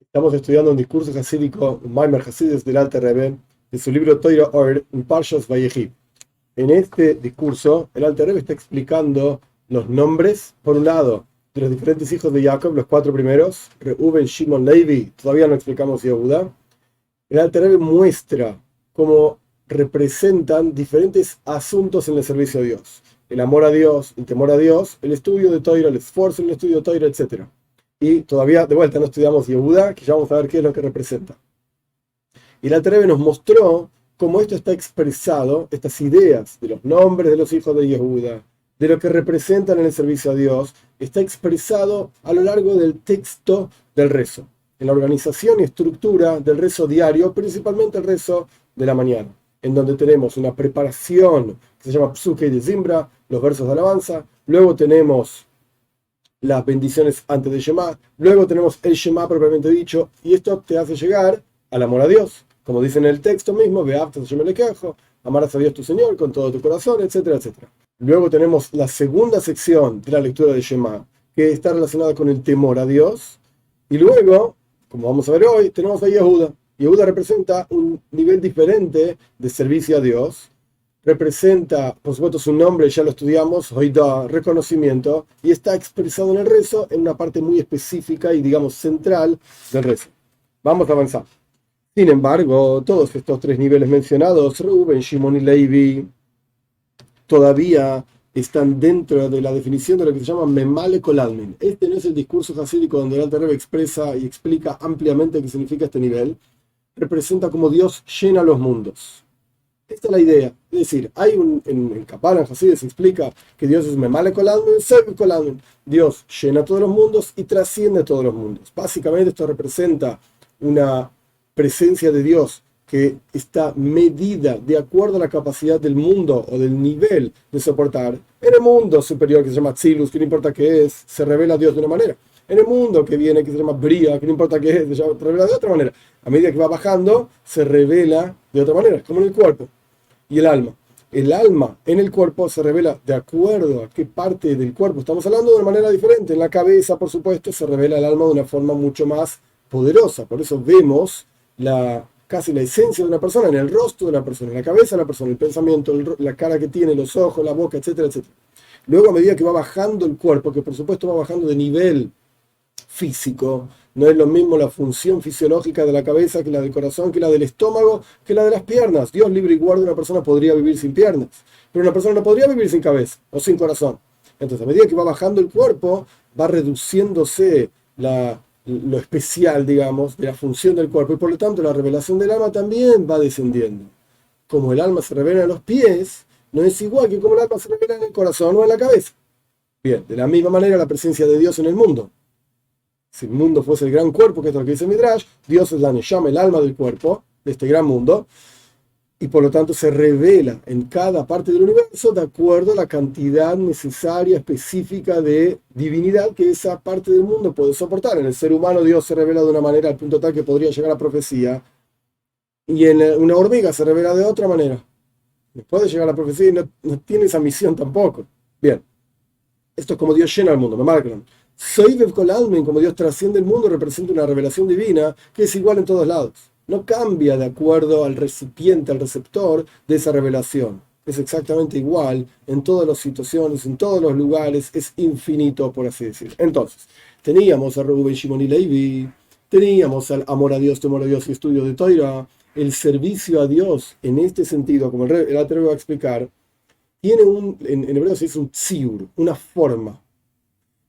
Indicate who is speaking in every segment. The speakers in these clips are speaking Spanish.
Speaker 1: Estamos estudiando un discurso hasídico, un Maimer Hasidus del Alter Rebbe, de su libro Toira Or, en Parshas Vayechi. En este discurso, el Alter Rebbe está explicando los nombres, por un lado, de los diferentes hijos de Jacob, los cuatro primeros, Reuben, Shimon, Levi, todavía no explicamos Yehuda. El Alter Rebbe muestra cómo representan diferentes asuntos en el servicio a Dios. El amor a Dios, el temor a Dios, el estudio de Toira, el esfuerzo en el estudio de Toira, etc. Y todavía, de vuelta, no estudiamos Yehuda, que ya vamos a ver qué es lo que representa. Y el Alter Rebbe nos mostró cómo esto está expresado, estas ideas de los nombres de los hijos de Yehuda, de lo que representan en el servicio a Dios, está expresado a lo largo del texto del rezo, en la organización y estructura del rezo diario, principalmente el rezo de la mañana, en donde tenemos una preparación que se llama Psuke de Zimbra, los versos de alabanza, luego tenemos las bendiciones antes de Shema, luego tenemos el Shema propiamente dicho, y esto te hace llegar al amor a Dios, como dice en el texto mismo, amarás a Dios tu Señor con todo tu corazón, etcétera, etcétera. Luego tenemos la segunda sección de la lectura de Shema, que está relacionada con el temor a Dios, y luego, como vamos a ver hoy, tenemos a Yehuda. Yehuda representa un nivel diferente de servicio a Dios, representa, por supuesto, su nombre, ya lo estudiamos, Hoida, reconocimiento, y está expresado en el rezo en una parte muy específica y, digamos, central del rezo. Vamos a avanzar. Sin embargo, todos estos tres niveles mencionados, Reuben, Shimon y Levi, todavía están dentro de la definición de lo que se llama Memale Kolalmin. Este no es el discurso hasídico donde el Alter Rebbe expresa y explica ampliamente qué significa este nivel. Representa como Dios llena los mundos. Esta es la idea. Es decir, hay en Kabbalah, en Hasidus se explica que Dios es Memale Kolalmin, Sev Kolalmin. Dios llena todos los mundos y trasciende todos los mundos. Básicamente esto representa una presencia de Dios que está medida de acuerdo a la capacidad del mundo o del nivel de soportar. En el mundo superior que se llama Tzilus, que no importa qué es, se revela a Dios de una manera. En el mundo que viene, que se llama Bria, que no importa qué es, se revela de otra manera. A medida que va bajando, se revela de otra manera, como en el cuerpo. Y el alma. El alma en el cuerpo se revela de acuerdo a qué parte del cuerpo estamos hablando de una manera diferente. En la cabeza, por supuesto, se revela el alma de una forma mucho más poderosa. Por eso vemos casi la esencia de una persona en el rostro de la persona, en la cabeza de la persona, el pensamiento, la cara que tiene, los ojos, la boca, etcétera, etcétera. Luego, a medida que va bajando el cuerpo, que por supuesto va bajando de nivel físico, no es lo mismo la función fisiológica de la cabeza que la del corazón, que la del estómago, que la de las piernas. Dios libre y guarde, una persona podría vivir sin piernas, pero una persona no podría vivir sin cabeza o sin corazón. Entonces, a medida que va bajando el cuerpo, va reduciéndose lo especial, digamos, de la función del cuerpo, y por lo tanto la revelación del alma también va descendiendo. Como el alma se revela en los pies, no es igual que como el alma se revela en el corazón o en la cabeza. Bien, de la misma manera la presencia de Dios en el mundo. Si el mundo fuese el gran cuerpo, que es lo que dice Midrash, Dios es la Neshama, el alma del cuerpo, de este gran mundo, y por lo tanto se revela en cada parte del universo de acuerdo a la cantidad necesaria, específica de divinidad que esa parte del mundo puede soportar. En el ser humano Dios se revela de una manera al punto tal que podría llegar a profecía, y en una hormiga se revela de otra manera. No puede llegar a la profecía y no tiene esa misión tampoco. Bien, esto es como Dios llena el mundo, me marcan. Soy Kolalmin, como Dios trasciende el mundo, representa una revelación divina que es igual en todos lados. No cambia de acuerdo al recipiente, al receptor de esa revelación. Es exactamente igual en todas las situaciones, en todos los lugares, es infinito, por así decir. Entonces, teníamos a Reuben, Shimon y Levi, teníamos al amor a Dios, temor a Dios y estudio de Toira, el servicio a Dios en este sentido, como el Alter Rebbe va a explicar, tiene en hebreo se dice un tziur, una forma,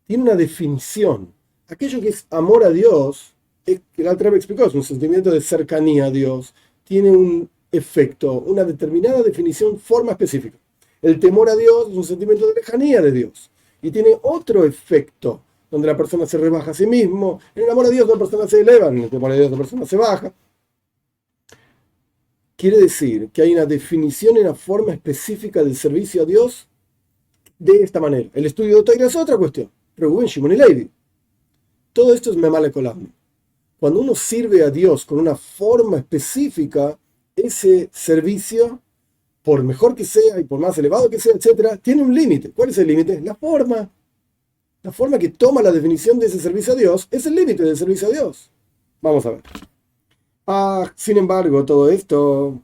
Speaker 1: tiene una definición. Aquello que es amor a Dios, que el Alter Rebbe explicó, es un sentimiento de cercanía a Dios, tiene un efecto, una determinada definición, forma específica. El temor a Dios es un sentimiento de lejanía de Dios y tiene otro efecto, donde la persona se rebaja a sí mismo. En el amor a Dios la persona se eleva, en el temor a Dios la persona se baja. Quiere decir que hay una definición y una forma específica del servicio a Dios de esta manera. El estudio de Torah es otra cuestión. Reuben, Shimon y Levi. Todo esto es Memale Kolalmin. Cuando uno sirve a Dios con una forma específica, ese servicio, por mejor que sea y por más elevado que sea, etcétera, tiene un límite. ¿Cuál es el límite? La forma. La forma que toma la definición de ese servicio a Dios es el límite del servicio a Dios. Vamos a ver. Sin embargo, todo esto,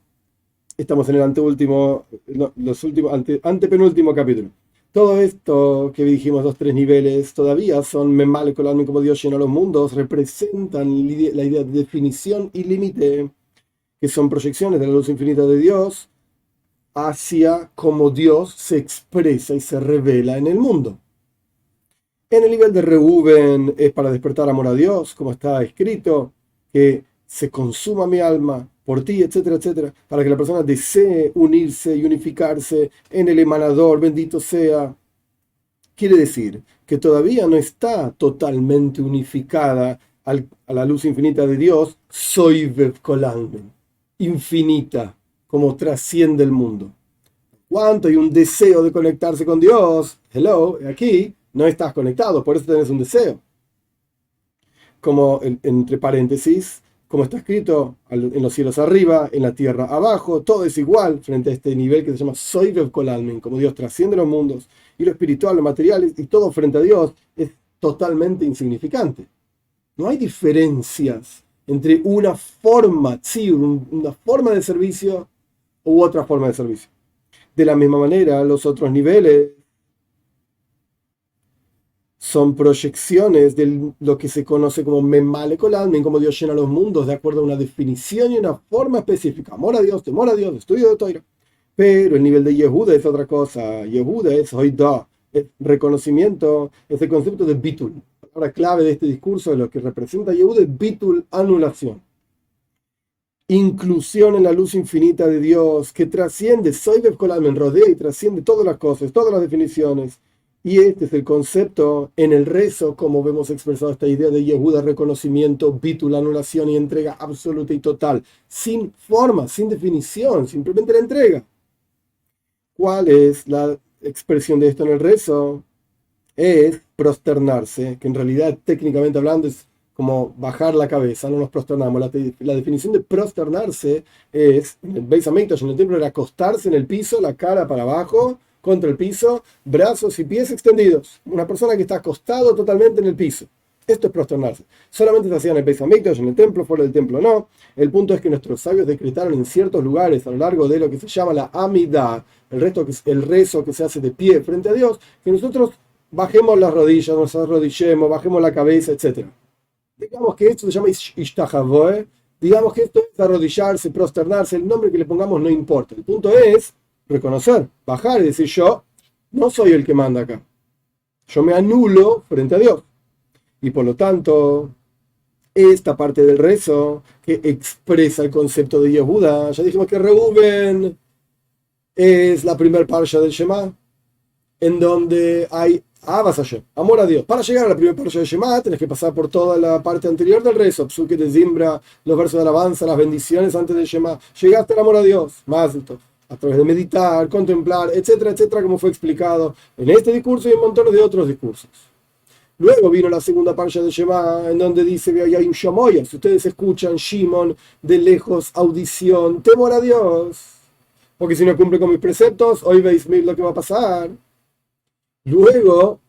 Speaker 1: estamos en el anteúltimo, no, antepenúltimo capítulo. Todo esto que dijimos, los tres niveles, todavía son Memale Kolam, como Dios llenó los mundos, representan la idea de definición y límite, que son proyecciones de la luz infinita de Dios hacia cómo Dios se expresa y se revela en el mundo. En el nivel de Reuben es para despertar amor a Dios, como está escrito, que se consuma mi alma por ti, etcétera, etcétera, para que la persona desee unirse y unificarse en el emanador, bendito sea. Quiere decir que todavía no está totalmente unificada a la luz infinita de Dios, soy Kolam, infinita, como trasciende el mundo. ¿Cuánto hay un deseo de conectarse con Dios? Hello, aquí no estás conectado, por eso tenés un deseo. Como entre paréntesis, como está escrito, en los cielos arriba, en la tierra abajo, todo es igual frente a este nivel que se llama Soivev Kolalmen, como Dios trasciende los mundos y lo espiritual, lo material, y todo frente a Dios es totalmente insignificante. No hay diferencias entre una forma, sí, una forma de servicio u otra forma de servicio. De la misma manera, los otros niveles son proyecciones de lo que se conoce como Memale Kolalmen, como Dios llena los mundos de acuerdo a una definición y una forma específica. Amor a Dios, temor a Dios, estudio de Toira. Pero el nivel de Yehuda es otra cosa. Yehuda es Hoida, es reconocimiento, es el concepto de Bitul. La palabra clave de este discurso de lo que representa Yehuda es Bitul, anulación. Inclusión en la luz infinita de Dios que trasciende, soy Kolalmen, rodea y trasciende todas las cosas, todas las definiciones. Y este es el concepto en el rezo, como vemos expresado esta idea de Yehuda, reconocimiento, bitul, anulación y entrega absoluta y total, sin forma, sin definición, simplemente la entrega. ¿Cuál es la expresión de esto en el rezo? Es prosternarse, que en realidad técnicamente hablando es como bajar la cabeza, no nos prosternamos. La definición de prosternarse es, en el Beis Hamikdash, en el templo, era acostarse en el piso, la cara para abajo, contra el piso, brazos y pies extendidos. Una persona que está acostado totalmente en el piso. Esto es prosternarse. Solamente se hacía en el Beis Hamikdash, en el templo, fuera del templo no. El punto es que nuestros sabios decretaron en ciertos lugares a lo largo de lo que se llama la Amidah, el rezo que se hace de pie frente a Dios, que nosotros bajemos las rodillas, nos arrodillemos, bajemos la cabeza, etc. Digamos que esto se llama Ishtahavoe, digamos que esto es arrodillarse, prosternarse, el nombre que le pongamos no importa. El punto es reconocer, bajar y decir: yo no soy el que manda acá. Yo me anulo frente a Dios. Y por lo tanto, esta parte del rezo que expresa el concepto de Yehuda, ya dijimos que Reuben es la primer parsha del Shema, en donde hay Abbas Hashem, amor a Dios. Para llegar a la primera parsha del Shema, tenés que pasar por toda la parte anterior del rezo, Psuke de Zimbra, los versos de alabanza, las bendiciones antes del Shema. Llegaste al amor a Dios, más a través de meditar, contemplar, etcétera, etcétera, como fue explicado en este discurso y en montones de otros discursos. Luego vino la segunda parsha de Shema, en donde dice: hay un shamoya, si ustedes escuchan Shimon de lejos, audición, temor a Dios, porque si no cumple con mis preceptos, hoy veis lo que va a pasar. Luego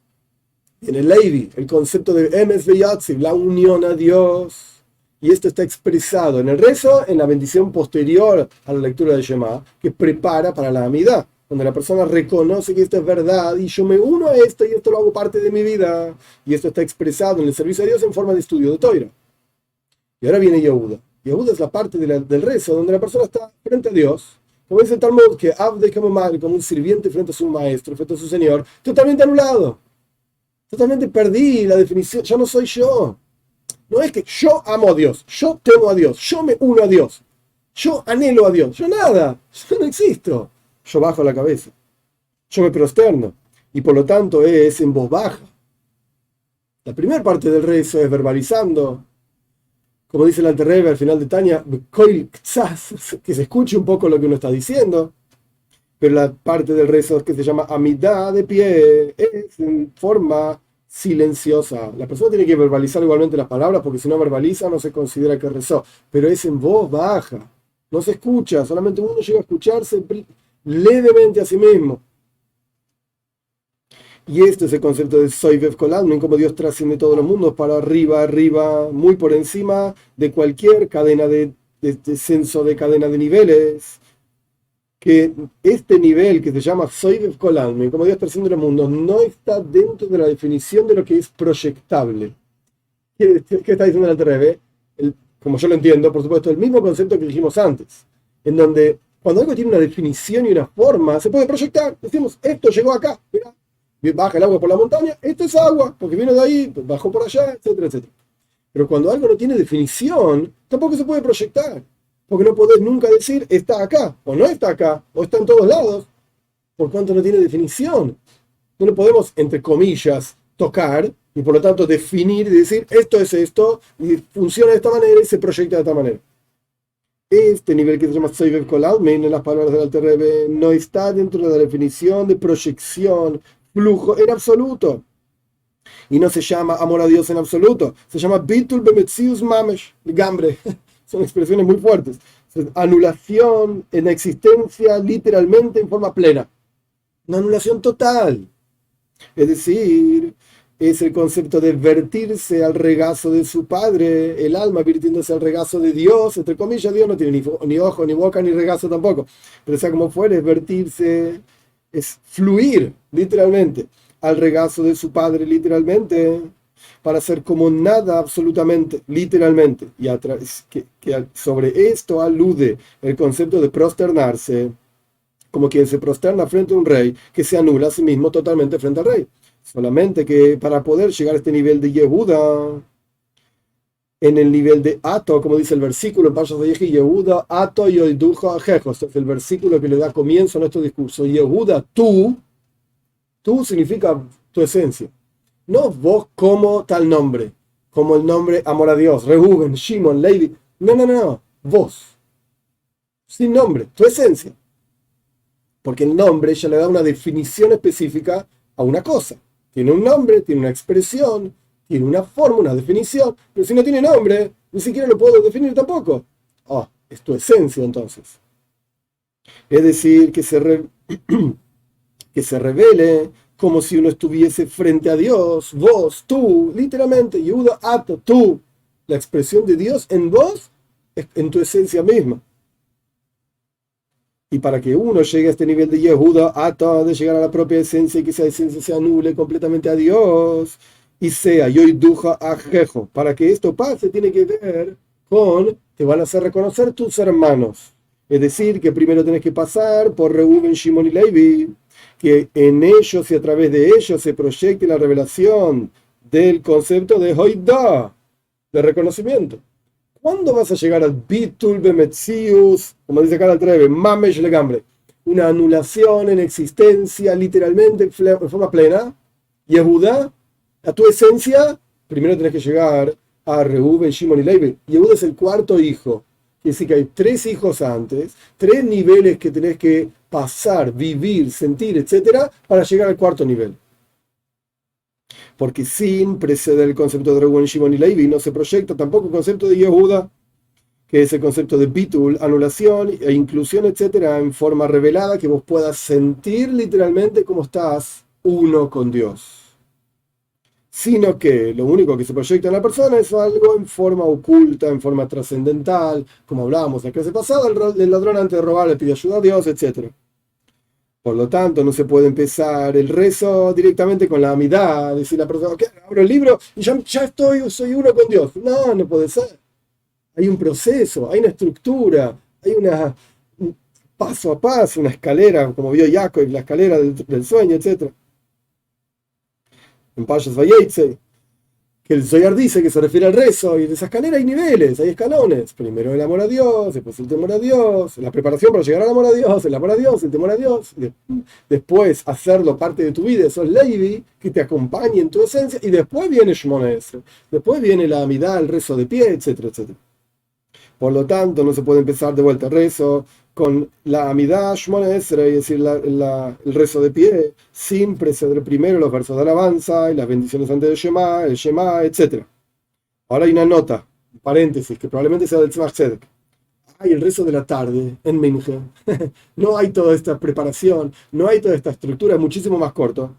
Speaker 1: viene Levi, el concepto de Emes Veyatziv, la unión a Dios. Y esto está expresado en el rezo, en la bendición posterior a la lectura de Shema, que prepara para la Amidah, donde la persona reconoce que esto es verdad y yo me uno a esto y esto lo hago parte de mi vida. Y esto está expresado en el servicio a Dios en forma de estudio de Toira. Y ahora viene Yehuda. Yehuda es la parte del rezo donde la persona está frente a Dios. Como dice el Talmud, que Abde como un sirviente frente a su maestro, frente a su señor, totalmente anulado. Totalmente perdí la definición. Ya no soy yo. No es que yo amo a Dios, yo temo a Dios, yo me uno a Dios, yo anhelo a Dios. Yo nada, yo no existo. Yo bajo la cabeza, yo me prosterno, y por lo tanto es en voz baja. La primera parte del rezo es verbalizando, como dice el Alter Rebbe al final de Tanya, que se escuche un poco lo que uno está diciendo, pero la parte del rezo que se llama Amidah, de pie, es en forma silenciosa. La persona tiene que verbalizar igualmente las palabras, porque si no verbaliza no se considera que rezó, pero es en voz baja, no se escucha, solamente uno llega a escucharse levemente a sí mismo. Y este es el concepto de Soivev Kolalmin, como Dios trasciende todos los mundos para arriba, arriba, muy por encima de cualquier cadena de descenso, de cadena de niveles. Que este nivel que se llama Soivev Kolalmin, como Dios trasciende los mundos, no está dentro de la definición de lo que es proyectable. ¿Qué está diciendo el Alter Rebbe? Como yo lo entiendo, por supuesto, el mismo concepto que dijimos antes, en donde cuando algo tiene una definición y una forma, se puede proyectar. Decimos, esto llegó acá, mirá, baja el agua por la montaña, esto es agua, porque vino de ahí, bajó por allá, etcétera, etcétera. Pero cuando algo no tiene definición, tampoco se puede proyectar, porque no podés nunca decir, está acá, o no está acá, o está en todos lados, por cuanto no tiene definición. No lo podemos, entre comillas, tocar, y por lo tanto definir y decir, esto es esto, y funciona de esta manera y se proyecta de esta manera. Este nivel que se llama Soivev Kolalmin, en las palabras del Alter Rebbe, no está dentro de la definición de proyección, flujo en absoluto. Y no se llama amor a Dios en absoluto, se llama Bitul Bemetzius Mamesh, Gambre. Son expresiones muy fuertes. Anulación en la existencia literalmente en forma plena. Una anulación total. Es decir, es el concepto de vertirse al regazo de su padre, el alma virtiéndose al regazo de Dios, entre comillas. Dios no tiene ni ojo, ni boca, ni regazo tampoco, pero sea como fuere, es vertirse, es fluir literalmente al regazo de su padre, literalmente, para ser como nada absolutamente, literalmente. Y que sobre esto alude el concepto de prosternarse, como quien se prosterna frente a un rey que se anula a sí mismo totalmente frente al rey. Solamente que para poder llegar a este nivel de Yehuda, en el nivel de Ato, como dice el versículo en Parshas Vayechi, Yehuda, Ato yoiduja ajejo. Este es el versículo que le da comienzo a nuestro discurso. Yehuda, tú significa tu esencia. No vos como tal nombre, como el nombre amor a Dios, Reuben, Shimon, Levi. No. Vos. Sin nombre, tu esencia. Porque el nombre ya le da una definición específica a una cosa. Tiene un nombre, tiene una expresión, tiene una forma, una definición, pero si no tiene nombre, ni siquiera lo puedo definir tampoco. Es tu esencia entonces. Es decir, que se revele como si uno estuviese frente a Dios, vos, tú, literalmente, Yehuda Ato, tú, la expresión de Dios en vos, en tu esencia misma. Y para que uno llegue a este nivel de Yehuda, de llegar a la propia esencia y que esa esencia se anule completamente a Dios y sea Yoiduja Ajejo, para que esto pase tiene que ver con, te van a hacer reconocer tus hermanos. Es decir, que primero tenés que pasar por Reuben, Shimon y Levi, que en ellos y a través de ellos se proyecte la revelación del concepto de Hoida, de reconocimiento. ¿Cuándo vas a llegar al Bitul Bemetzius, como dice acá el Alter Rebbe, Mamesh Legambre? Una anulación en existencia, literalmente, en forma plena. Yehuda, a tu esencia, primero tenés que llegar a Reuben, Shimon y Levi. Yehuda es el cuarto hijo. Quiere decir que hay 3 hijos antes, 3 niveles que tenés que pasar, vivir, sentir, etcétera, para llegar al cuarto nivel. Porque sin preceder el concepto de Reuben, Shimon y Levi no se proyecta tampoco el concepto de Yehuda, que es el concepto de Bitul, anulación e inclusión, etcétera, en forma revelada, que vos puedas sentir literalmente cómo estás uno con Dios. Sino que lo único que se proyecta en la persona es algo en forma oculta, en forma trascendental, como hablábamos en la clase pasada, el ladrón antes de robar le pide ayuda a Dios, etcétera. Por lo tanto, no se puede empezar el rezo directamente con la amidad, decir la persona, okay, abro el libro y ya soy uno con Dios. No puede ser. Hay un proceso, hay una estructura, hay un paso a paso, una escalera, como vio Jacob, la escalera del sueño, etc. En Parshas Vayetze, que el Zohar dice que se refiere al rezo, y en esa escalera hay niveles, hay escalones. Primero el amor a Dios, después el temor a Dios, la preparación para llegar al amor a Dios, el amor a Dios, el temor a Dios. Después hacerlo parte de tu vida, eso es Levi, que te acompañe en tu esencia, y después viene Shemona Esrei, después viene la amidad, el rezo de pie, etcétera, etcétera. Por lo tanto, no se puede empezar de vuelta el rezo con la amidad Shemona Esrei, es decir, el rezo de pie, sin preceder primero los versos de alabanza y las bendiciones antes del Shema, el Shema, etc. Ahora hay una nota, un paréntesis, que probablemente sea del Tzemach Tzedek. Hay el rezo de la tarde en Minje. No hay toda esta preparación, no hay toda esta estructura, es muchísimo más corto.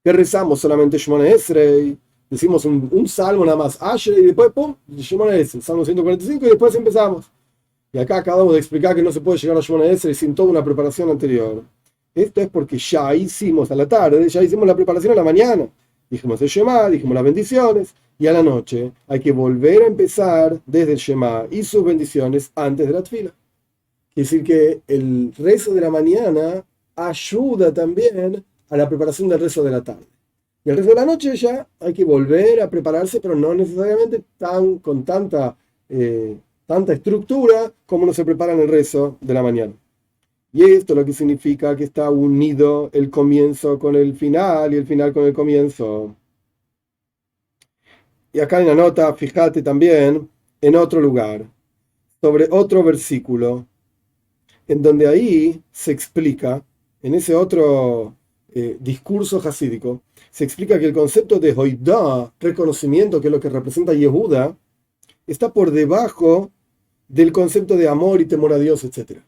Speaker 1: que rezamos solamente Shemona Esrei, decimos un salmo nada más, Ashrei, y después, pum, Shemona Esrei, Salmo 145, y después empezamos. Y acá acabamos de explicar que no se puede llegar a Shemona Esrei sin toda una preparación anterior. Esto es porque ya hicimos a la tarde, ya hicimos la preparación a la mañana. Dijimos el Shema, dijimos las bendiciones, y a la noche hay que volver a empezar desde el Shema y sus bendiciones antes de la tefila. Quiere decir que el rezo de la mañana ayuda también a la preparación del rezo de la tarde. Y el rezo de la noche ya hay que volver a prepararse, pero no necesariamente con tanta estructura como no se prepara en el rezo de la mañana. Y esto lo que significa que está unido el comienzo con el final y el final con el comienzo. Y acá en la nota, fíjate también en otro lugar, sobre otro versículo, en donde ahí se explica, en ese otro discurso hasídico, se explica que el concepto de hoidá, reconocimiento, que es lo que representa Yehuda, está por debajo del concepto de amor y temor a Dios, etc.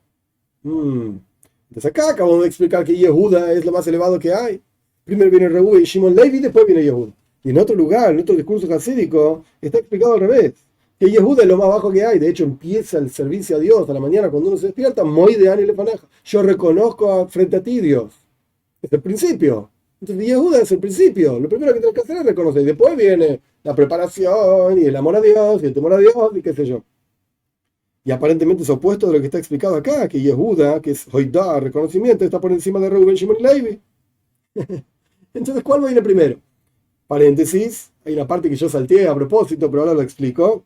Speaker 1: Entonces acá acabamos de explicar que Yehuda es lo más elevado que hay. Primero viene Reuben y Shimon Levi, después viene Yehuda. Y en otro lugar, en otro discurso hasídico, está explicado al revés. Que Yehuda es lo más bajo que hay. De hecho, empieza el servicio a Dios a la mañana cuando uno se despierta. Moideani lefaneja. Yo reconozco frente a ti, Dios. Es el principio. Entonces, Yehuda es el principio. Lo primero que tienes que hacer es reconocer. Y después viene la preparación y el amor a Dios y el temor a Dios y qué sé yo. Y aparentemente es opuesto de lo que está explicado acá, que Yehuda, que es hoidá, reconocimiento, está por encima de Reuben, Shimon y Levi. Entonces, ¿cuál viene primero? Paréntesis, hay una parte que yo salteé a propósito, pero ahora lo explico.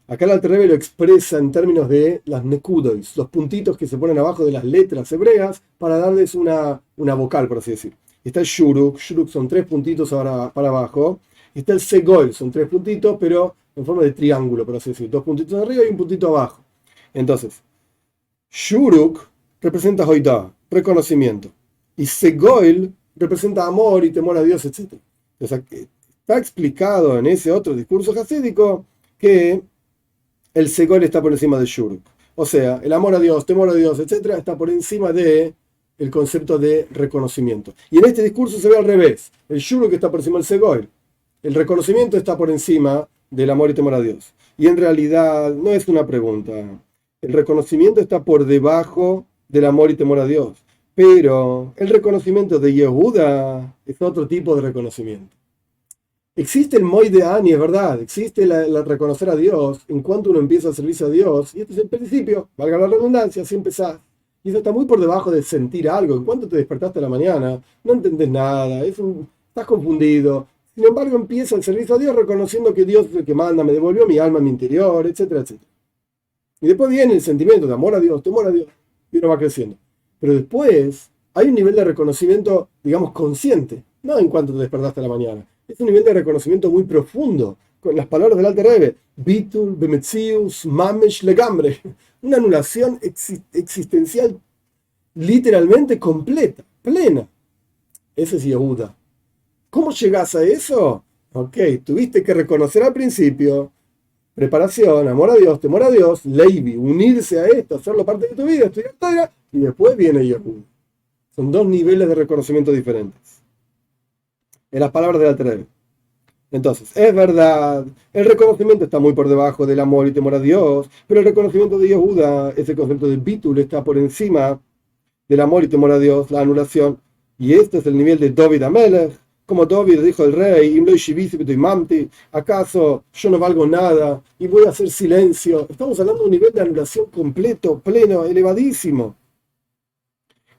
Speaker 1: Acá el Alter Rebbe lo expresa en términos de las nekudois, los puntitos que se ponen abajo de las letras hebreas para darles una vocal, por así decir. Está el shuruk son 3 puntitos ahora para abajo. Está el segol, son 3 puntitos, pero en forma de triángulo, por así decir. 2 puntitos arriba y un puntito abajo. Entonces, shuruk representa hoidá, reconocimiento. Y segol representa amor y temor a Dios, etc. O sea, está explicado en ese otro discurso hasídico que el segol está por encima del shuruk. O sea, el amor a Dios, temor a Dios, etc. está por encima de el concepto de reconocimiento. Y en este discurso se ve al revés. El shuruk está por encima del segol. El reconocimiento está por encima del amor y temor a Dios. Y en realidad no es una pregunta. El reconocimiento está por debajo del amor y temor a Dios. Pero el reconocimiento de Yehuda es otro tipo de reconocimiento. Existe el Moideani, es verdad. Existe la reconocer a Dios en cuanto uno empieza el servicio a Dios. Y este es el principio, valga la redundancia, así empezás. Y eso está muy por debajo de sentir algo. En cuanto te despertaste a la mañana, no entendés nada, estás confundido. Sin embargo, empieza el servicio a Dios reconociendo que Dios es el que manda, me devolvió mi alma, mi interior, etcétera, etcétera. Y después viene el sentimiento de amor a Dios, temor a Dios, y uno va creciendo. Pero después hay un nivel de reconocimiento, digamos, consciente, no en cuanto te despertaste a la mañana. Es un nivel de reconocimiento muy profundo, con las palabras del Alter Rebbe, Bitul, Bemetzius, Mamesh, Legambre. Una anulación existencial literalmente completa, plena. Ese es Yehuda. ¿Cómo llegas a eso? Ok, tuviste que reconocer al principio, preparación, amor a Dios, temor a Dios, Levi, unirse a esto, hacerlo parte de tu vida, estudiar historia, y después viene Yehuda. Son 2 niveles de reconocimiento diferentes. En las palabras del Alter Rebbe. Entonces, es verdad, el reconocimiento está muy por debajo del amor y temor a Dios, pero el reconocimiento de Yehuda, ese concepto de Bitul, está por encima del amor y temor a Dios, la anulación, y este es el nivel de David Amelech. Como David dijo el rey, ¿acaso yo no valgo nada y voy a hacer silencio? Estamos hablando de un nivel de anulación completo, pleno, elevadísimo.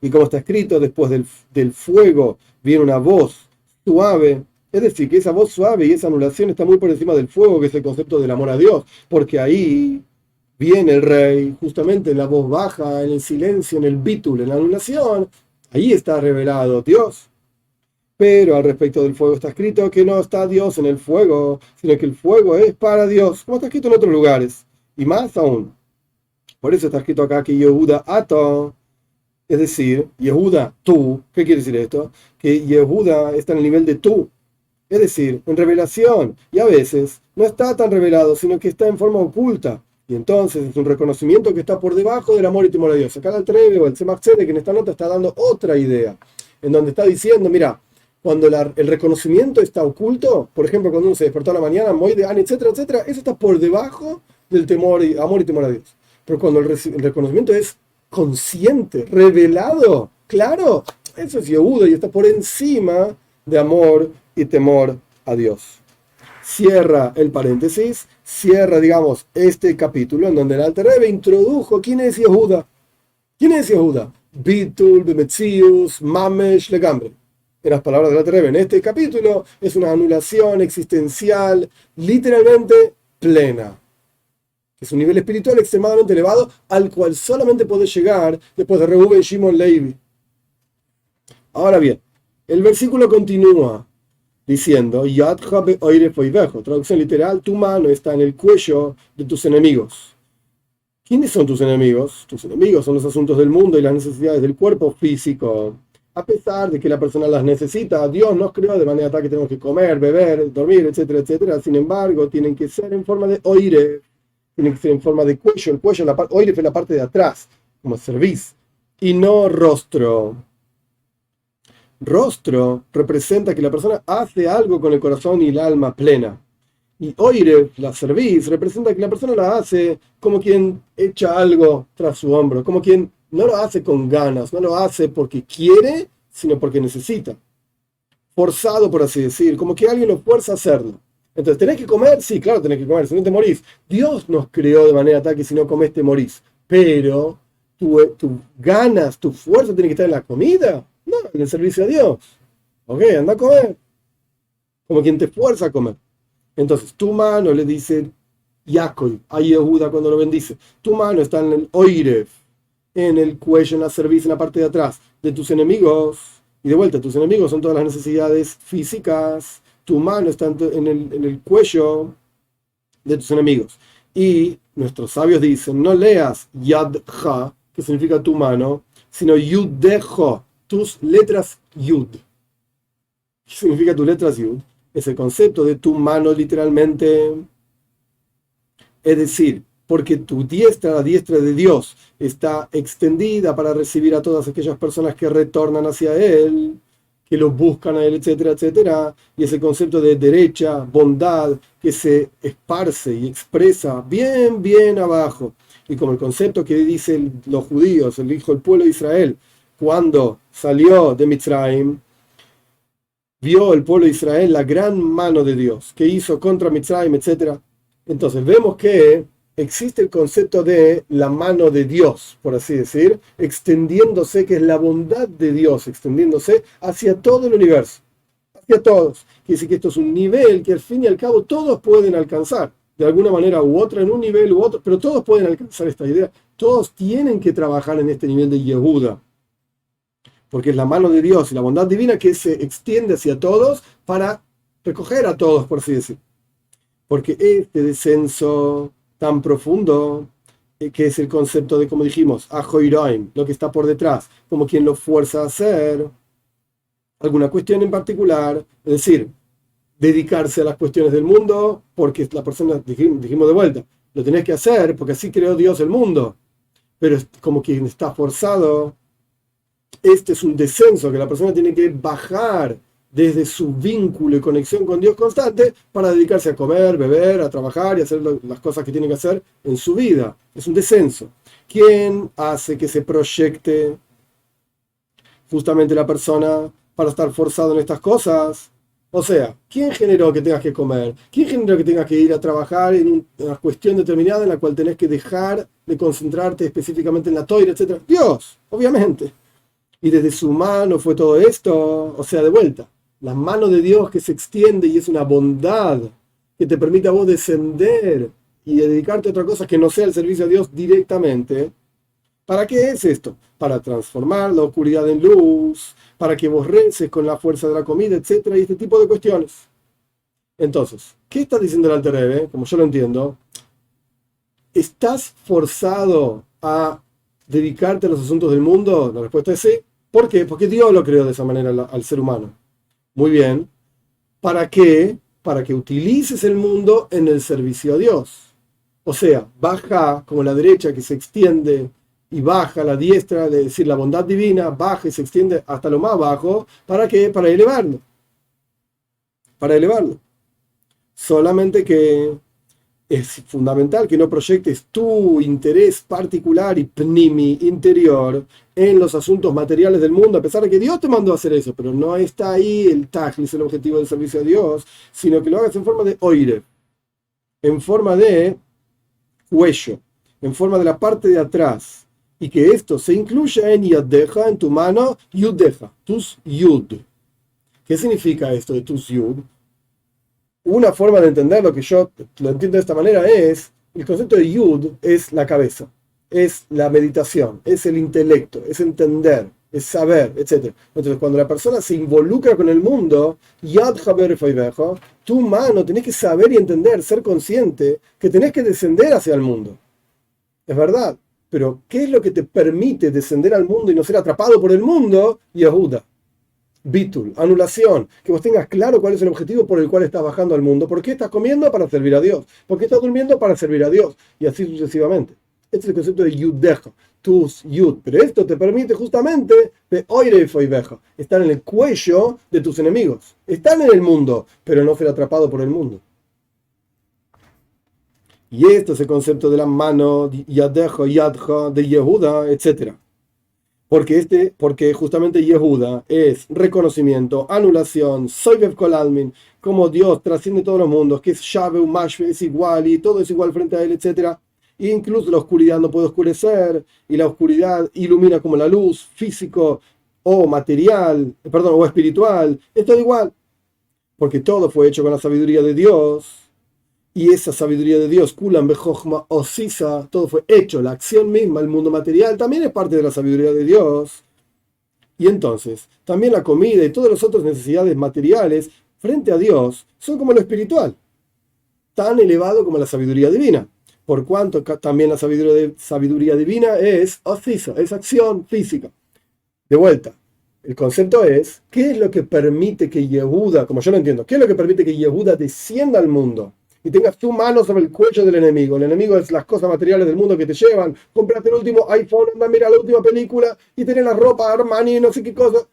Speaker 1: Y como está escrito, después del fuego viene una voz suave. Es decir, que esa voz suave y esa anulación está muy por encima del fuego, que es el concepto del amor a Dios. Porque ahí viene el rey, justamente en la voz baja, en el silencio, en el bitul, en la anulación. Ahí está revelado Dios. Pero al respecto del fuego está escrito que no está Dios en el fuego, sino que el fuego es para Dios, como está escrito en otros lugares. Y más aún. Por eso está escrito acá que Yehuda ato, es decir, Yehuda tú. ¿Qué quiere decir esto? Que Yehuda está en el nivel de tú. Es decir, en revelación. Y a veces no está tan revelado, sino que está en forma oculta. Y entonces es un reconocimiento que está por debajo del amor y temor a Dios. Acá el Alter Rebbe o el Tzemach Tzedek, que en esta nota está dando otra idea. En donde está diciendo, mira, Cuando el reconocimiento está oculto, por ejemplo, cuando uno se despertó a la mañana, Moidean, etcétera, etcétera, eso está por debajo del temor y amor y temor a Dios. Pero cuando el reconocimiento es consciente, revelado, claro, eso es Yehuda y está por encima de amor y temor a Dios. Cierra el paréntesis, cierra, digamos, este capítulo en donde el Alter Rebbe introdujo quién es Yehuda. ¿Quién es Yehuda? Bitul, Bemetzius, Mamesh, Legambre. En las palabras del Alter Rebbe, en este capítulo es una anulación existencial, literalmente plena. Es un nivel espiritual extremadamente elevado al cual solamente puede llegar después de Reuben Shimon Levi. Ahora bien, el versículo continúa diciendo, Yadcha be'oire foivejo, traducción literal, tu mano está en el cuello de tus enemigos. ¿Quiénes son tus enemigos? Tus enemigos son los asuntos del mundo y las necesidades del cuerpo físico. A pesar de que la persona las necesita, Dios nos creó de manera tal que tenemos que comer, beber, dormir, etcétera, etcétera. Sin embargo, tienen que ser en forma de oire, tienen que ser en forma de cuello. El cuello, oire es la parte de atrás, como cerviz, y no rostro. Rostro representa que la persona hace algo con el corazón y el alma plena. Y oire, la cerviz, representa que la persona la hace como quien echa algo tras su hombro, como quien no lo hace con ganas, no lo hace porque quiere, sino porque necesita. Forzado, por así decir, como que alguien lo fuerza a hacerlo. Entonces, ¿tenés que comer? Sí, claro, tenés que comer, si no te morís. Dios nos creó de manera tal que si no comes te morís. Pero tu ganas, tu fuerza tiene que estar en la comida, no en el servicio a Dios. Ok, anda a comer. Como quien te fuerza a comer. Entonces, tu mano, le dice Yaakov a Yehuda cuando lo bendice, tu mano está en el oirev, en el cuello, en la cerviz, en la parte de atrás de tus enemigos. Y de vuelta, tus enemigos son todas las necesidades físicas. Tu mano está en el cuello de tus enemigos. Y nuestros sabios dicen, no leas Yadcha, que significa tu mano, sino Yudejo, tus letras Yud. ¿Qué significa tus letras Yud? Es el concepto de tu mano literalmente. Es decir, porque tu diestra, la diestra de Dios, está extendida para recibir a todas aquellas personas que retornan hacia Él, que lo buscan a Él, etcétera, etcétera. Y ese concepto de derecha, bondad, que se esparce y expresa bien, bien abajo. Y como el concepto que dicen los judíos, el hijo del pueblo de Israel, cuando salió de Mitzrayim, vio el pueblo de Israel la gran mano de Dios que hizo contra Mitzrayim, etc. Entonces vemos que existe el concepto de la mano de Dios, por así decir, extendiéndose, que es la bondad de Dios, extendiéndose hacia todo el universo, hacia todos. Quiere decir que esto es un nivel que al fin y al cabo todos pueden alcanzar, de alguna manera u otra, en un nivel u otro, pero todos pueden alcanzar esta idea. Todos tienen que trabajar en este nivel de Yehuda, porque es la mano de Dios y la bondad divina que se extiende hacia todos para recoger a todos, por así decir. Porque este descenso tan profundo, que es el concepto de, como dijimos, Ahoiraim, lo que está por detrás, como quien lo fuerza a hacer alguna cuestión en particular, es decir, dedicarse a las cuestiones del mundo, porque la persona, dijimos de vuelta, lo tenés que hacer porque así creó Dios el mundo, pero es como quien está forzado. Este es un descenso que la persona tiene que bajar desde su vínculo y conexión con Dios constante para dedicarse a comer, beber, a trabajar y hacer las cosas que tiene que hacer en su vida. Es un descenso. ¿Quién hace que se proyecte justamente la persona para estar forzado en estas cosas? O sea, ¿quién generó que tengas que comer? ¿Quién generó que tengas que ir a trabajar en una cuestión determinada en la cual tenés que dejar de concentrarte específicamente en la toira, etcétera? Dios, obviamente. Y desde su mano fue todo esto, o sea, de vuelta, la mano de Dios que se extiende y es una bondad que te permite a vos descender y dedicarte a otra cosa que no sea el servicio a Dios directamente. ¿Para qué es esto? Para transformar la oscuridad en luz, para que vos reces con la fuerza de la comida, etcétera, y este tipo de cuestiones. Entonces, ¿qué está diciendo el Alter Rebbe? Como yo lo entiendo, ¿estás forzado a dedicarte a los asuntos del mundo? La respuesta es sí. ¿Por qué? Porque Dios lo creó de esa manera al ser humano. Muy bien. ¿Para qué? Para que utilices el mundo en el servicio a Dios. O sea, baja como la derecha que se extiende y baja la diestra, es decir, la bondad divina, baja y se extiende hasta lo más bajo. ¿Para qué? Para elevarlo. para elevarlo. Solamente que es fundamental que no proyectes tu interés particular y pnimi interior en los asuntos materiales del mundo, a pesar de que Dios te mandó a hacer eso, pero no está ahí el tajlis, el objetivo del servicio a Dios, sino que lo hagas en forma de oire, en forma de cuello, en forma de la parte de atrás, y que esto se incluya en yadeja, en tu mano, yudeja, tus yud. ¿Qué significa esto de tus yud? Una forma de entender lo que yo lo entiendo de esta manera es, el concepto de yud es la cabeza, es la meditación, es el intelecto, es entender, es saber, etc. Entonces, cuando la persona se involucra con el mundo, yad haber feibejo, tu mano tenés que saber y entender, ser consciente que tenés que descender hacia el mundo. Es verdad, pero ¿qué es lo que te permite descender al mundo y no ser atrapado por el mundo? Yehuda. Bitul, anulación, que vos tengas claro cuál es el objetivo por el cual estás bajando al mundo. ¿Por qué estás comiendo? Para servir a Dios. ¿Por qué estás durmiendo? Para servir a Dios. Y así sucesivamente. Este es el concepto de yudeja, tus yud. Pero esto te permite justamente de oire y foibeja, estar en el cuello de tus enemigos. Están en el mundo, pero no ser atrapado por el mundo. Y esto es el concepto de la mano, yadeja, yadja, de Yehuda, etcétera. Porque justamente Yehuda es reconocimiento, anulación, Soivev Kol Almin, como Dios trasciende todos los mundos, que es Shaveu, Mashve, es igual y todo es igual frente a él, etc. E incluso la oscuridad no puede oscurecer y la oscuridad ilumina como la luz, físico o material, perdón, o espiritual, es todo igual, porque todo fue hecho con la sabiduría de Dios. Y esa sabiduría de Dios, Kulam Bejochma Osisa, todo fue hecho, la acción misma, el mundo material, también es parte de la sabiduría de Dios. Y entonces, también la comida y todas las otras necesidades materiales, frente a Dios, son como lo espiritual, tan elevado como la sabiduría divina. Por cuanto también la sabiduría divina es Osisa, es acción física. De vuelta, el concepto es, ¿qué es lo que permite que Yehuda, como yo lo entiendo, qué es lo que permite que Yehuda descienda al mundo? Y tengas tu mano sobre el cuello del enemigo. El enemigo es las cosas materiales del mundo que te llevan. Comprate el último iPhone, anda a mirar la última película y tenés la ropa Armani y no sé qué cosa.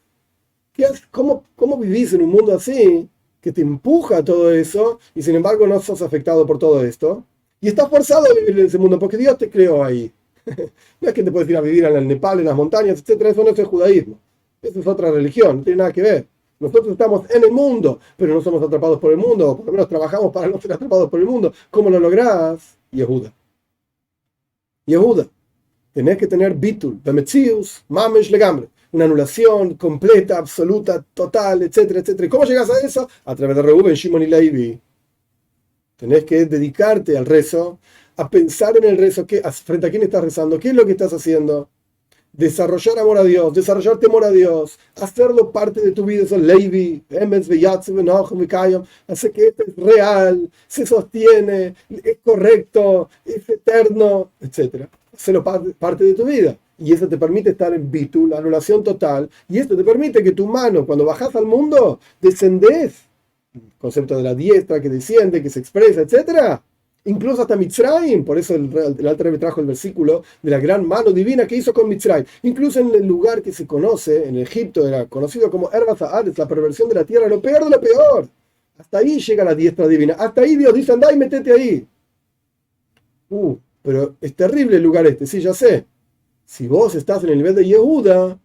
Speaker 1: ¿Cómo vivís en un mundo así que te empuja a todo eso y sin embargo no sos afectado por todo esto? Y estás forzado a vivir en ese mundo porque Dios te creó ahí. No es que te puedes ir a vivir en el Nepal, en las montañas, etcétera. Eso no es el judaísmo. Eso es otra religión, no tiene nada que ver. Nosotros estamos en el mundo, pero no somos atrapados por el mundo, o por lo menos trabajamos para no ser atrapados por el mundo. ¿Cómo lo lográs? Yehuda. Yehuda. Tenés que tener bitul, bemetzius, mamesh legambre. Una anulación completa, absoluta, total, etcétera, etcétera. ¿Y cómo llegas a eso? A través de Reuben, Shimon y Levi. Tenés que dedicarte al rezo, a pensar en el rezo, frente a quién estás rezando, qué es lo que estás haciendo. Desarrollar amor a Dios, desarrollar temor a Dios, hacerlo parte de tu vida, eso Levi, hace que esto es real, se sostiene, es correcto, es eterno, etc. Hacerlo parte de tu vida. Y eso te permite estar en bitul, la anulación total, y esto te permite que tu mano, cuando bajas al mundo, descendés, el concepto de la diestra que desciende, que se expresa, etcétera. Incluso hasta Mitzrayim, por eso el Alter Rebbe trajo el versículo de la gran mano divina que hizo con Mitzrayim. Incluso en el lugar que se conoce, en Egipto, era conocido como Erba Zaaretz, la perversión de la tierra, lo peor de lo peor. Hasta ahí llega la diestra divina. Hasta ahí Dios dice, andá y metete ahí. Pero es terrible el lugar este, sí, ya sé. Si vos estás en el nivel de Yehuda,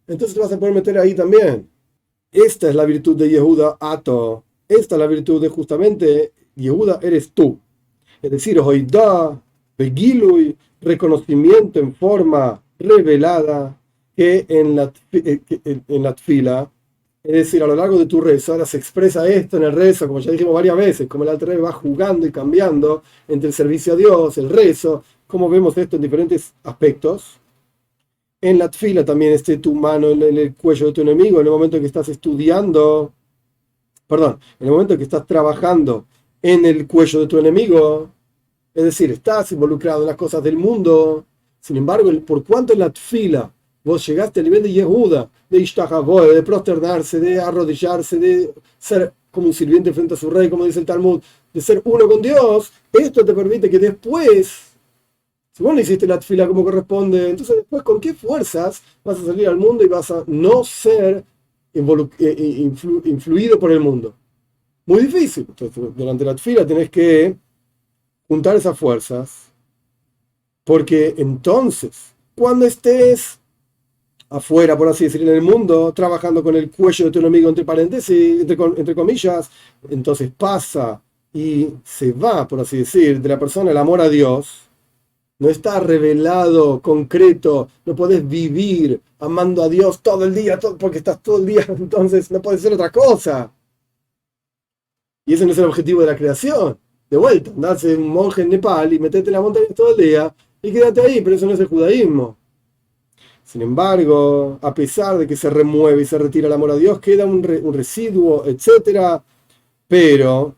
Speaker 1: entonces te vas a poder meter ahí también. Esta es la virtud de Yehuda Ato. Esta es la virtud de justamente Yehuda eres tú. Es decir, Hoidá, Begilui, reconocimiento en forma revelada que en la tfila, es decir, a lo largo de tu rezo, ahora se expresa esto en el rezo, como ya dijimos varias veces, como el Alter Rebbe va jugando y cambiando entre el servicio a Dios, el rezo, como vemos esto en diferentes aspectos. En la tfila también esté tu mano en el cuello de tu enemigo, en el momento en que estás estudiando, en el momento en que estás trabajando en el cuello de tu enemigo, es decir, estás involucrado en las cosas del mundo. Sin embargo, por cuanto en la tfila vos llegaste al nivel de Yehuda, de Ishtahaboe, de prosternarse, de arrodillarse, de ser como un sirviente frente a su rey, como dice el Talmud, de ser uno con Dios, esto te permite que después, si vos no hiciste la tfila como corresponde, entonces después con qué fuerzas vas a salir al mundo y vas a no ser influido por el mundo. Muy difícil. Entonces, durante la tefila tenés que juntar esas fuerzas, porque entonces, cuando estés afuera, por así decir, en el mundo, trabajando con el cuello de tu enemigo, entre paréntesis, entre comillas, entonces pasa y se va, por así decir, de la persona el amor a Dios. No está revelado, concreto, no podés vivir amando a Dios todo el día, porque estás todo el día, entonces no puede ser otra cosa. Y ese no es el objetivo de la creación. De vuelta, andás un monje en Nepal y metete en la montaña todo el día y quédate ahí, pero eso no es el judaísmo. Sin embargo, a pesar de que se remueve y se retira el amor a Dios, queda un residuo, etc. Pero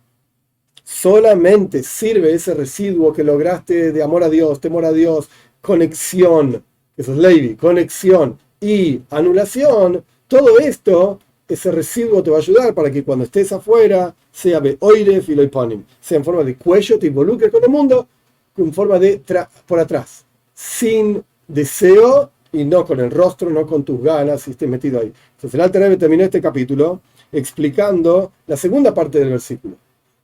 Speaker 1: solamente sirve ese residuo que lograste de amor a Dios, temor a Dios, conexión, eso es Levi, conexión y anulación. Todo esto, ese residuo te va a ayudar para que cuando estés afuera, sea beoiref y loiponim, sea en forma de cuello, te involucres con el mundo, en forma de por atrás, sin deseo y no con el rostro, no con tus ganas, y estés metido ahí. Entonces el Alter Rebbe terminó este capítulo explicando la segunda parte del versículo,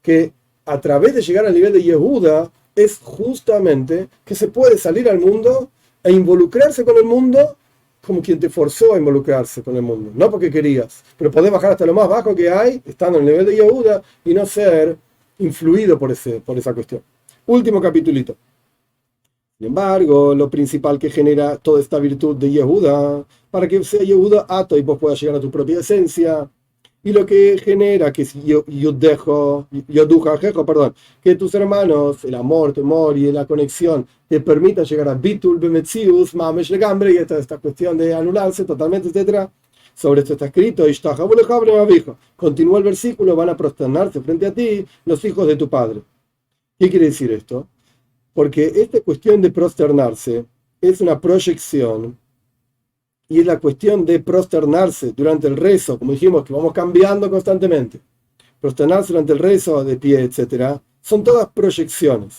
Speaker 1: que a través de llegar al nivel de Yehuda es justamente que se puede salir al mundo e involucrarse con el mundo como quien te forzó a involucrarse con el mundo, no porque querías, pero podés bajar hasta lo más bajo que hay, estando en el nivel de Yehuda, y no ser influido por esa cuestión. Último capitulito. Sin embargo, lo principal que genera toda esta virtud de Yehuda, para que sea Yehuda ato y vos puedas llegar a tu propia esencia, y lo que genera que es que tus hermanos, el amor, temor y la conexión te permitan llegar a Bitul Bemetzius, Mamesh Legambre, y esta cuestión de anularse totalmente, etc. Sobre esto está escrito, continúa el versículo, van a prosternarse frente a ti los hijos de tu padre. ¿Qué quiere decir esto? Porque esta cuestión de prosternarse es una proyección. Y es la cuestión de prosternarse durante el rezo, como dijimos, que vamos cambiando constantemente. Prosternarse durante el rezo, de pie, etc. Son todas proyecciones.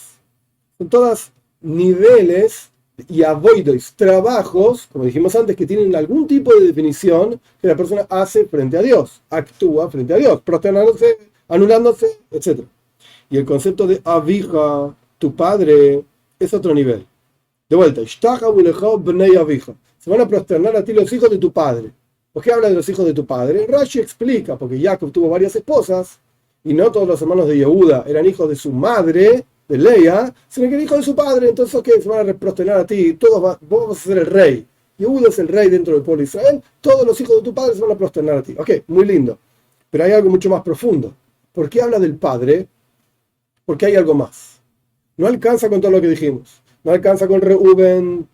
Speaker 1: Son todas niveles y avoidos, trabajos, como dijimos antes, que tienen algún tipo de definición que la persona hace frente a Dios, actúa frente a Dios, prosternándose, anulándose, etc. Y el concepto de avija, tu padre, es otro nivel. De vuelta, se van a prosternar a ti los hijos de tu padre. ¿Por qué habla de los hijos de tu padre? Rashi explica, porque Jacob tuvo varias esposas, y no todos los hermanos de Yehuda eran hijos de su madre, de Leia, sino que eran hijos de su padre. Entonces, ¿qué? Se van a prosternar a ti, vos vas a ser el rey. Yehuda es el rey dentro del pueblo de Israel, todos los hijos de tu padre se van a prosternar a ti. Ok, muy lindo. Pero hay algo mucho más profundo. ¿Por qué habla del padre? Porque hay algo más. No alcanza con todo lo que dijimos. No alcanza con Reuben,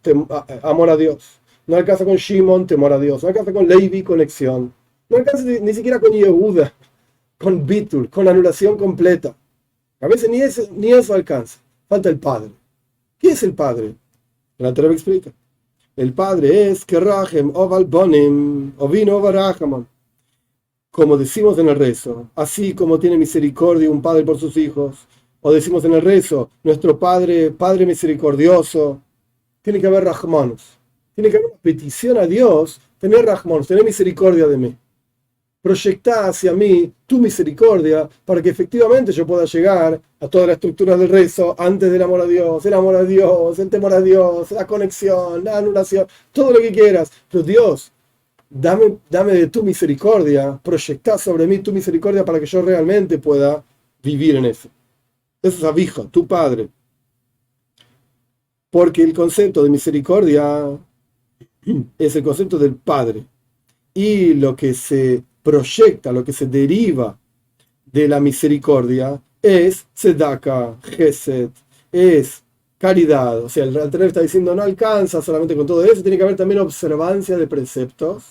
Speaker 1: amor a Dios. No alcanza con Shimon, temor a Dios. No alcanza con Levi, conexión. No alcanza ni siquiera con Yehuda, con Bitul, con anulación completa. A veces ni eso alcanza. Falta el Padre. ¿Qué es el Padre? El Alter Rebbe explica. El Padre es Kerahem Oval Bonim, Ovino Barahamon. Como decimos en el rezo, así como tiene misericordia un padre por sus hijos, o decimos en el rezo, nuestro Padre, Padre misericordioso, tiene que haber Rahmanos. Tiene que haber una petición a Dios, tener Rahmanos, tener misericordia de mí. Proyecta hacia mí tu misericordia para que efectivamente yo pueda llegar a toda la estructura del rezo antes del amor a Dios, el amor a Dios, el temor a Dios, la conexión, la anulación, todo lo que quieras. Pero Dios, dame de tu misericordia, proyecta sobre mí tu misericordia para que yo realmente pueda vivir en eso. Eso es Abija, tu padre. Porque el concepto de misericordia es el concepto del padre. Y lo que se proyecta, lo que se deriva de la misericordia es tzedaka, gesed, es caridad. O sea, el Alter Rebbe está diciendo no alcanza solamente con todo eso, tiene que haber también observancia de preceptos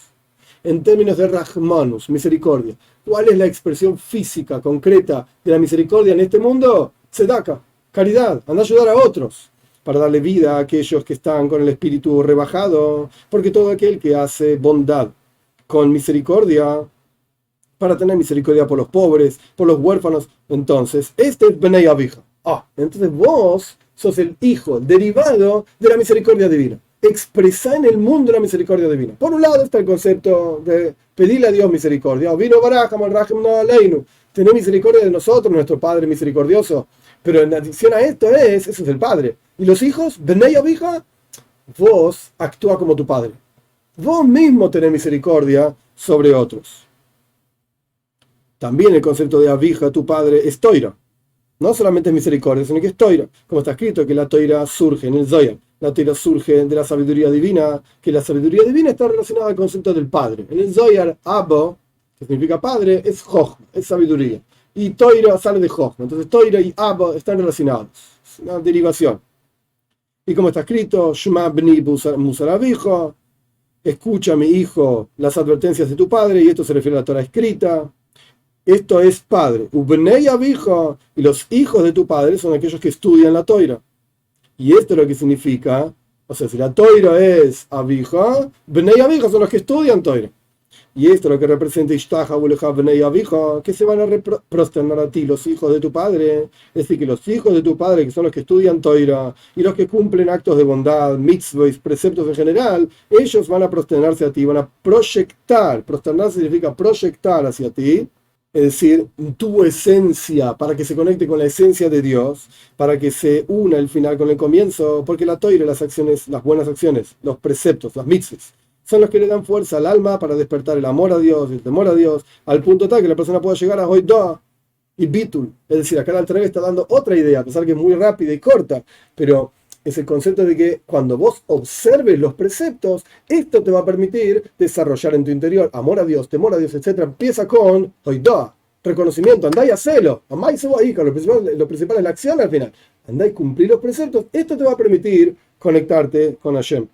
Speaker 1: en términos de Rahmanus, misericordia. ¿Cuál es la expresión física, concreta de la misericordia en este mundo? Tzedaka, caridad, anda a ayudar a otros para darle vida a aquellos que están con el espíritu rebajado, porque todo aquel que hace bondad con misericordia, para tener misericordia por los pobres, por los huérfanos, entonces, este es Benei Abija. Entonces vos sos el hijo derivado de la misericordia divina. expresar en el mundo la misericordia divina. Por un lado está el concepto de pedirle a Dios misericordia. Vino Barajam al Rahim no aleinu. Tener misericordia de nosotros, nuestro Padre misericordioso. Pero en adición a esto eso es el Padre. Y los hijos, Benei Abija, vos actúa como tu Padre. Vos mismo tenés misericordia sobre otros. También el concepto de Abija, tu Padre, es Toira. No solamente es misericordia, sino que es Toira. Como está escrito que la Toira surge en el Zohar. La Toira surge de la sabiduría divina, que la sabiduría divina está relacionada al concepto del Padre. En el Zohar, Abo, que significa Padre, es Jochma, es sabiduría. Y Toira sale de Jochma. Entonces Toira y Abo están relacionados. Es una derivación. Y como está escrito, Shema bni musar abijo, escucha mi hijo las advertencias de tu padre, y esto se refiere a la Torah escrita. Esto es padre. Ubnei abijo, y los hijos de tu padre son aquellos que estudian la Toira. Y esto es lo que significa, o sea, si la Toira es abijo, bnei abijo son los que estudian Toira. Y esto es lo que representa Ishtaha Uleja Bnei Abijo, que se van a prosternar a ti, los hijos de tu padre. Es decir, que los hijos de tu padre, que son los que estudian Toira, y los que cumplen actos de bondad, mitzvot, preceptos en general, ellos van a prosternarse a ti, van a proyectar. Prosternarse significa proyectar hacia ti, es decir, tu esencia, para que se conecte con la esencia de Dios, para que se una el final con el comienzo, porque la Toira, las acciones, las buenas acciones, los preceptos, las mitzvot, son los que le dan fuerza al alma para despertar el amor a Dios, el temor a Dios, al punto tal que la persona pueda llegar a Hoidah y Bitul. Es decir, acá el Alter Rebbe está dando otra idea, a pesar que es muy rápida y corta, pero es el concepto de que cuando vos observes los preceptos, esto te va a permitir desarrollar en tu interior amor a Dios, temor a Dios, etc. Empieza con Hoidah, reconocimiento, andá y hacelo, amá y se va ahí, lo principal es la acción al final. Andá y cumplir los preceptos, esto te va a permitir conectarte con Hashem.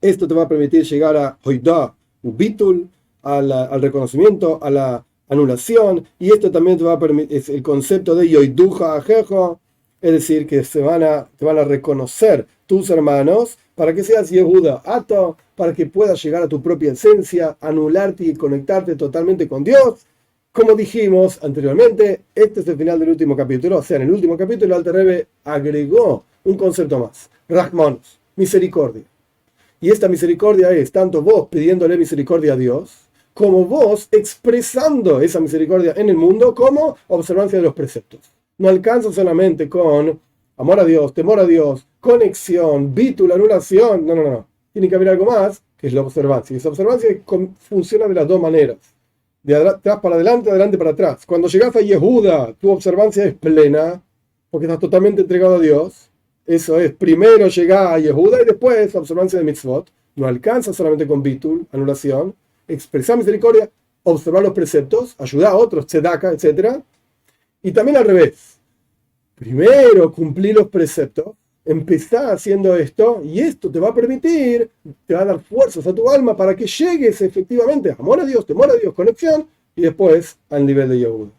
Speaker 1: Esto te va a permitir llegar a Hoidah, Ubitul, al reconocimiento, a la anulación, y esto también te va a permitir, es el concepto de Yoiduja Ajejo, es decir, que te van a reconocer tus hermanos para que seas Yehuda Ato, para que puedas llegar a tu propia esencia, anularte y conectarte totalmente con Dios. Como dijimos anteriormente, este es el final del último capítulo, o sea, en el último capítulo el Alter Rebbe agregó un concepto más, Rahmanos, misericordia. Y esta misericordia es tanto vos pidiéndole misericordia a Dios, como vos expresando esa misericordia en el mundo como observancia de los preceptos. No alcanza solamente con amor a Dios, temor a Dios, conexión, bitul, anulación. No. Tiene que haber algo más, que es la observancia. Y esa observancia funciona de las dos maneras. De atrás para adelante, adelante para atrás. Cuando llegas a Yehuda, tu observancia es plena, porque estás totalmente entregado a Dios. Eso es, primero llegar a Yehuda y después observancia de mitzvot. No alcanza solamente con bitul, anulación, expresar misericordia, observar los preceptos, ayudar a otros, tzedaka, etc. Y también al revés. Primero cumplir los preceptos, empezar haciendo esto, y esto te va a permitir, te va a dar fuerzas a tu alma para que llegues efectivamente a amor a Dios, temor a Dios, conexión, y después al nivel de Yehuda.